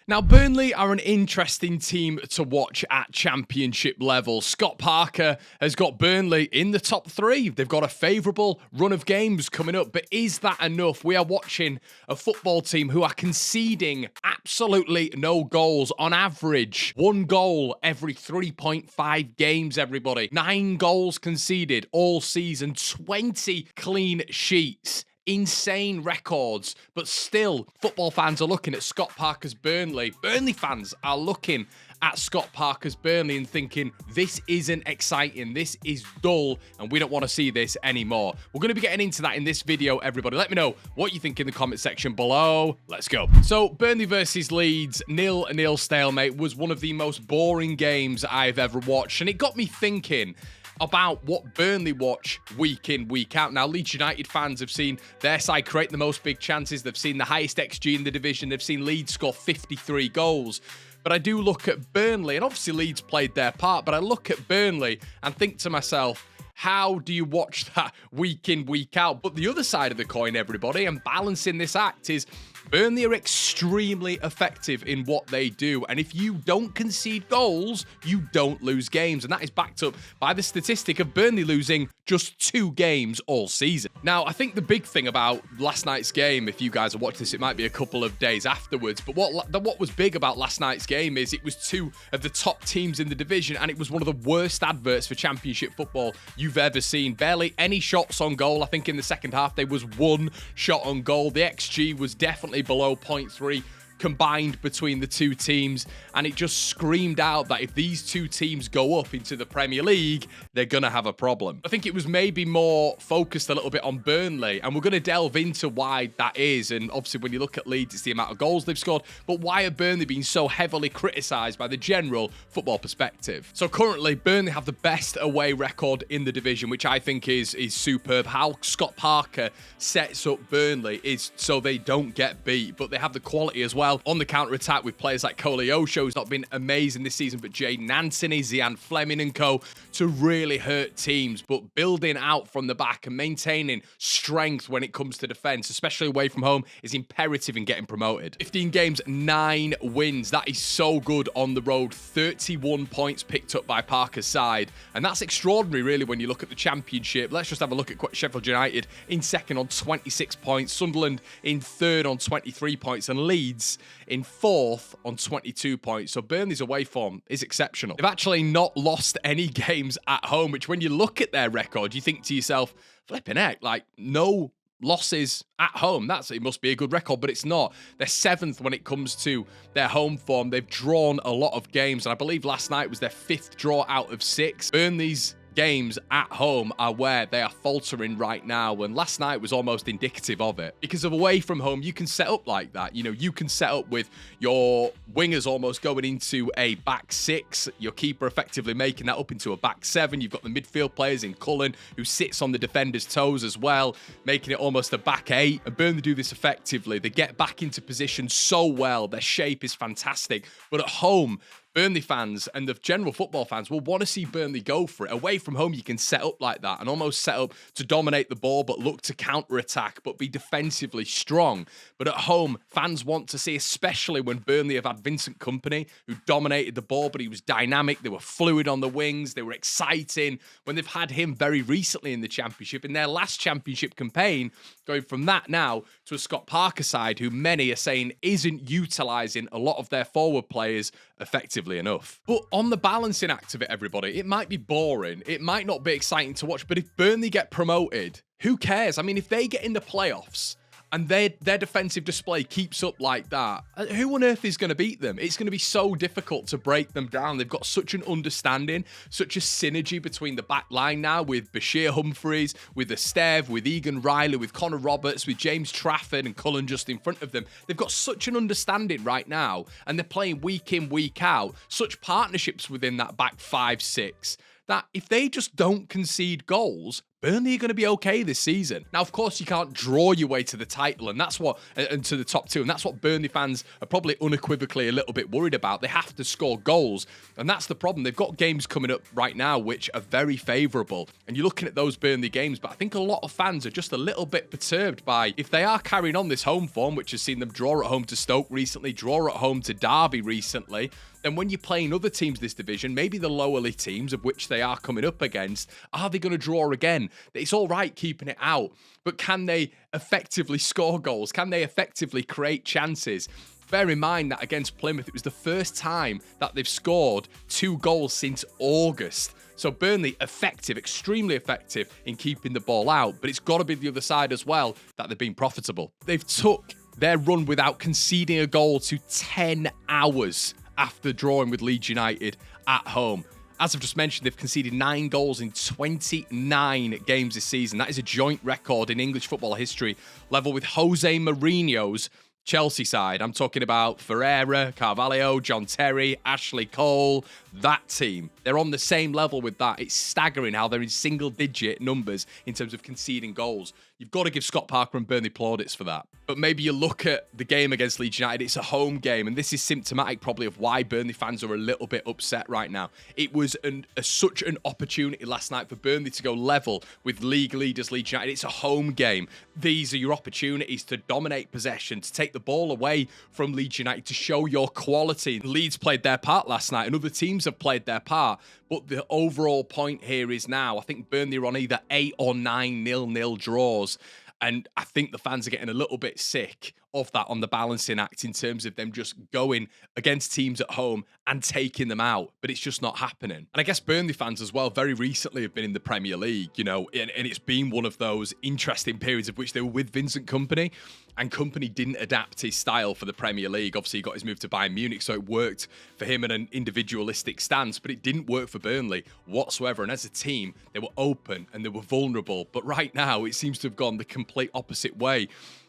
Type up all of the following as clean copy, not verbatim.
Now, Burnley are an interesting team to watch at championship level. Scott Parker has got Burnley in the top three. They've got a favourable run of games coming up, but is that enough? We are watching a football team who are conceding absolutely no goals. On average, 1 goal every 3.5 games, everybody. 9 goals conceded all season, 20 clean sheets. Insane records, but still, football fans are looking at Scott Parker's Burnley. Burnley fans are looking at Scott Parker's Burnley and thinking, this isn't exciting, this is dull, and we don't want to see this anymore. We're going to be getting into that in this video, everybody. Let me know what you think in the comment section below. Let's go. So, Burnley versus Leeds, 0-0 stalemate, was one of the most boring games I've ever watched, and it got me thinking about what Burnley watch week in, week out. Now, Leeds United fans have seen their side create the most big chances. They've seen the highest XG in the division. They've seen Leeds score 53 goals. But I do look at Burnley, and obviously Leeds played their part, but I look at Burnley and think to myself, how do you watch that week in, week out? But the other side of the coin, everybody, and balancing this act is Burnley are extremely effective in what they do. And if you don't concede goals, you don't lose games. And that is backed up by the statistic of Burnley losing just 2 games all season. Now, I think the big thing about last night's game, if you guys are watching this, it might be a couple of days afterwards. But what was big about last night's game is it was 2 of the top teams in the division. And it was one of the worst adverts for championship football you've ever seen. Barely any shots on goal. I think in the second half, there was 1 shot on goal. The XG was definitely below 0.3 combined between the 2 teams, and it just screamed out that if these 2 teams go up into the Premier League, they're gonna have a problem. I think it was maybe more focused a little bit on Burnley, and we're gonna delve into why that is. And obviously when you look at Leeds, it's the amount of goals they've scored, but why are Burnley being so heavily criticised by the general football perspective? So currently Burnley have the best away record in the division, which I think is superb. How Scott Parker sets up Burnley is so they don't get beat, but they have the quality as well on the counter-attack with players like Koleosho, who's not been amazing this season, but Jadon Anthony, Zian Fleming and co, to really hurt teams. But building out from the back and maintaining strength when it comes to defence, especially away from home, is imperative in getting promoted. 15 games, 9 wins. That is so good on the road. 31 points picked up by Parker's side. And that's extraordinary, really, when you look at the championship. Let's just have a look at Sheffield United in second on 26 points, Sunderland in third on 23 points, and Leeds in 4th on 22 points. So Burnley's away form is exceptional. They've actually not lost any games at home, which when you look at their record, you think to yourself, flipping heck, like no losses at home. It must be a good record, but it's not. They're 7th when it comes to their home form. They've drawn a lot of games, and I believe last night was their 5th draw out of 6. Burnley's games at home are where they are faltering right now, and last night was almost indicative of it, because of away from home you can set up like that. You know, you can set up with your wingers almost going into a back 6, your keeper effectively making that up into a back 7. You've got the midfield players in Cullen who sits on the defender's toes as well, making it almost a back 8. And Burnley do this effectively. They get back into position so well. Their shape is fantastic, but at home Burnley fans and the general football fans will want to see Burnley go for it. Away from home, you can set up like that and almost set up to dominate the ball, but look to counter-attack, but be defensively strong. But at home, fans want to see, especially when Burnley have had Vincent Kompany, who dominated the ball, but he was dynamic. They were fluid on the wings. They were exciting. When they've had him very recently in the championship, in their last championship campaign, going from that now to a Scott Parker side, who many are saying isn't utilising a lot of their forward players effectively enough. But on the balancing act of it, everybody, it might be boring, it might not be exciting to watch, but if Burnley get promoted, who cares? I mean, if they get in the playoffs and their defensive display keeps up like that, who on earth is going to beat them? It's going to be so difficult to break them down. They've got such an understanding, such a synergy between the back line now with Bashir Humphreys, with Esteve, with Egan Riley, with Connor Roberts, with James Trafford and Cullen just in front of them. They've got such an understanding right now, and they're playing week in, week out, such partnerships within that back 5-6, that if they just don't concede goals, Burnley are going to be okay this season. Now, of course, you can't draw your way to the title, and to the top two, and that's what Burnley fans are probably unequivocally a little bit worried about. They have to score goals, and that's the problem. They've got games coming up right now which are very favourable, and you're looking at those Burnley games, but I think a lot of fans are just a little bit perturbed by, if they are carrying on this home form, which has seen them draw at home to Stoke recently, draw at home to Derby recently, then when you're playing other teams this division, maybe the lower league teams of which they are coming up against, are they going to draw again? It's all right keeping it out, but can they effectively score goals? Can they effectively create chances? Bear in mind that against Plymouth, it was the first time that they've scored 2 goals since August. So Burnley, effective, extremely effective in keeping the ball out, but it's got to be the other side as well that they've been profitable. They've took their run without conceding a goal to 10 hours after drawing with Leeds United at home. As I've just mentioned, they've conceded 9 goals in 29 games this season. That is a joint record in English football history, level with Jose Mourinho's Chelsea side. I'm talking about Ferreira, Carvalho, John Terry, Ashley Cole, that team. They're on the same level with that. It's staggering how they're in single-digit numbers in terms of conceding goals. You've got to give Scott Parker and Burnley plaudits for that. But maybe you look at the game against Leeds United, it's a home game, and this is symptomatic probably of why Burnley fans are a little bit upset right now. It was such an opportunity last night for Burnley to go level with league leaders Leeds United. It's a home game. These are your opportunities to dominate possession, to take the ball away from Leeds United, to show your quality. Leeds played their part last night, and other teams have played their part. But the overall point here is now, I think Burnley are on either 8 or 9 0-0 draws. And I think the fans are getting a little bit sick of that on the balancing act in terms of them just going against teams at home and taking them out. But it's just not happening. And I guess Burnley fans as well very recently have been in the Premier League, you know, and it's been one of those interesting periods of which they were with Vincent Kompany, and Kompany didn't adapt his style for the Premier League. Obviously, he got his move to Bayern Munich, so it worked for him in an individualistic stance, but it didn't work for Burnley whatsoever. And as a team, they were open and they were vulnerable. But right now, it seems to have gone the complete opposite way.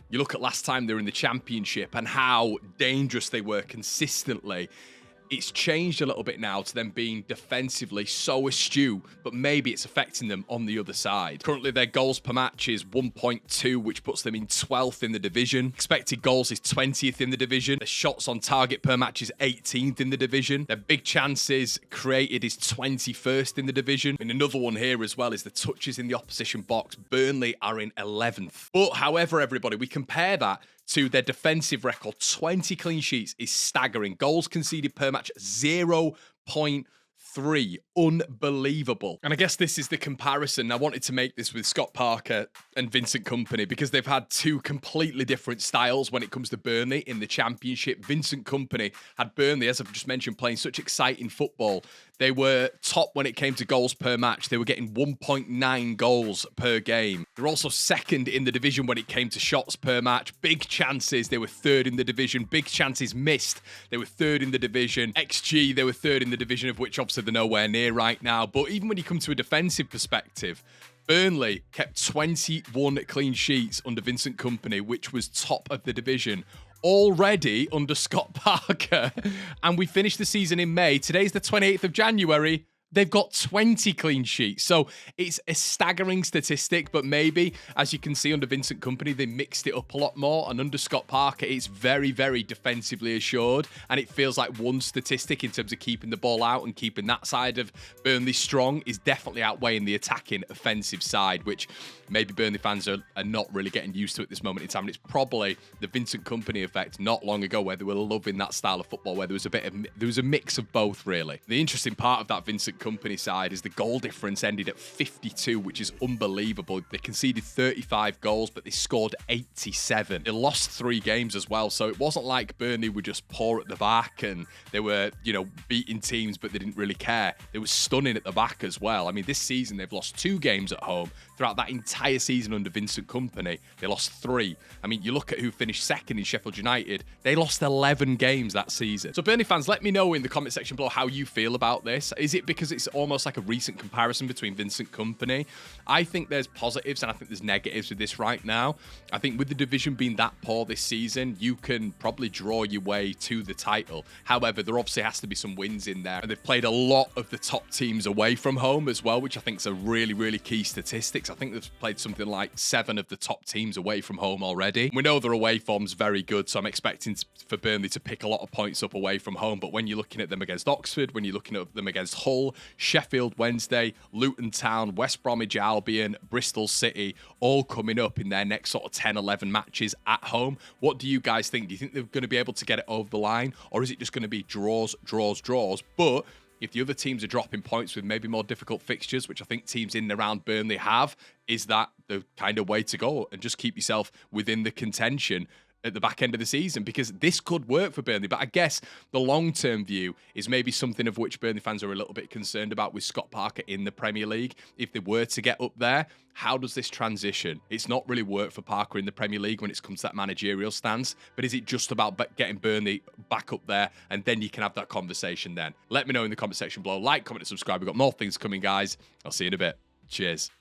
You look at last time they were in the Championship and how dangerous they were consistently. It's changed a little bit now to them being defensively so astute, but maybe it's affecting them on the other side. Currently, their goals per match is 1.2, which puts them in 12th in the division. Expected goals is 20th in the division. Their shots on target per match is 18th in the division. Their big chances created is 21st in the division. And another one here as well is the touches in the opposition box. Burnley are in 11th. But however, everybody, we compare that to their defensive record. 20 clean sheets is staggering. Goals conceded per match, 0.3. Unbelievable. And I guess this is the comparison. I wanted to make this with Scott Parker and Vincent Kompany because they've had 2 completely different styles when it comes to Burnley in the Championship. Vincent Kompany had Burnley, as I've just mentioned, playing such exciting football. They were top when it came to goals per match. They were getting 1.9 goals per game. They were also second in the division when it came to shots per match. Big chances, they were third in the division. Big chances missed, they were third in the division. XG, they were third in the division, of which obviously they're nowhere near right now. But even when you come to a defensive perspective, Burnley kept 21 clean sheets under Vincent Kompany, which was top of the division already under Scott Parker. And we finished the season in May. Today's the 28th of January. They've got 20 clean sheets. So it's a staggering statistic, but maybe, as you can see under Vincent Kompany, they mixed it up a lot more. And under Scott Parker, it's very, very defensively assured. And it feels like one statistic in terms of keeping the ball out and keeping that side of Burnley strong is definitely outweighing the attacking offensive side, which maybe Burnley fans are not really getting used to at this moment in time. And it's probably the Vincent Kompany effect not long ago where they were loving that style of football, where there was a mix of both, really. The interesting part of that Vincent Kompany side is the goal difference ended at 52, which is unbelievable. They conceded 35 goals, but they scored 87. They lost 3 games as well, so it wasn't like Burnley were just poor at the back and they were, beating teams, but they didn't really care. They were stunning at the back as well. I mean, this season they've lost 2 games at home. Throughout that entire season under Vincent Kompany, they lost 3. I mean, you look at who finished second in Sheffield United, they lost 11 games that season. So Burnley fans, let me know in the comment section below how you feel about this. Is it because because it's almost like a recent comparison between Vincent Kompany. I think there's positives and I think there's negatives with this right now. I think with the division being that poor this season, you can probably draw your way to the title. However, there obviously has to be some wins in there. And they've played a lot of the top teams away from home as well, which I think is a really, really key statistics. I think they've played something like 7 of the top teams away from home already. We know their away form's very good, so I'm expecting for Burnley to pick a lot of points up away from home. But when you're looking at them against Oxford, when you're looking at them against Hull, Sheffield Wednesday, Luton Town, West Bromwich Albion, Bristol City, all coming up in their next sort of 10, 11 matches at home, what do you guys think? Do you think they're going to be able to get it over the line? Or is it just going to be draws, draws, draws? But if the other teams are dropping points with maybe more difficult fixtures, which I think teams in and around Burnley have, is that the kind of way to go and just keep yourself within the contention at the back end of the season? Because this could work for Burnley. But I guess the long-term view is maybe something of which Burnley fans are a little bit concerned about with Scott Parker in the Premier League. If they were to get up there, how does this transition? It's not really worked for Parker in the Premier League when it comes to that managerial stance, but is it just about getting Burnley back up there and then you can have that conversation then? Let me know in the comment section below. Like, comment, and subscribe. We've got more things coming, guys. I'll see you in a bit. Cheers.